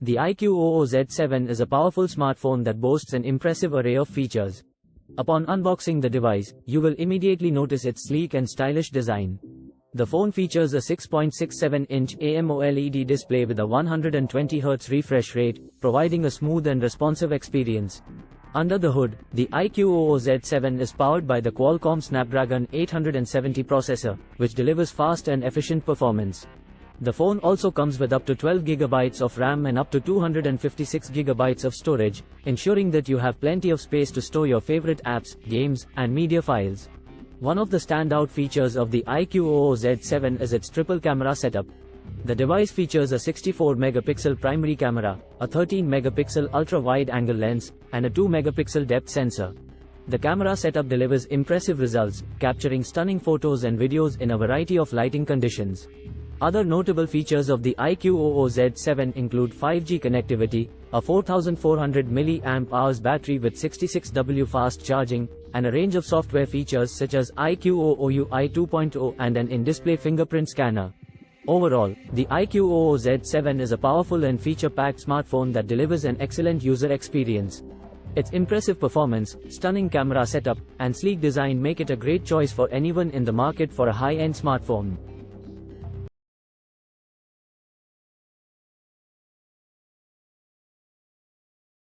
The iQOO Z7 is a powerful smartphone that boasts an impressive array of features. Upon unboxing the device, you will immediately notice its sleek and stylish design. The phone features a 6.67-inch AMOLED display with a 120Hz refresh rate, providing a smooth and responsive experience. Under the hood, the iQOO Z7 is powered by the Qualcomm Snapdragon 870 processor, which delivers fast and efficient performance. The phone also comes with up to 12 GB of RAM and up to 256 GB of storage, ensuring that you have plenty of space to store your favorite apps, games, and media files. One of the standout features of the iQOO Z7 is its triple camera setup. The device features a 64-megapixel primary camera, a 13-megapixel ultra-wide-angle lens, and a 2-megapixel depth sensor. The camera setup delivers impressive results, capturing stunning photos and videos in a variety of lighting conditions. Other notable features of the iQOO Z7 include 5G connectivity, a 4400 mAh battery with 66W fast charging, and a range of software features such as iQOO UI 2.0 and an in-display fingerprint scanner. Overall, the iQOO Z7 is a powerful and feature-packed smartphone that delivers an excellent user experience. Its impressive performance, stunning camera setup, and sleek design make it a great choice for anyone in the market for a high-end smartphone.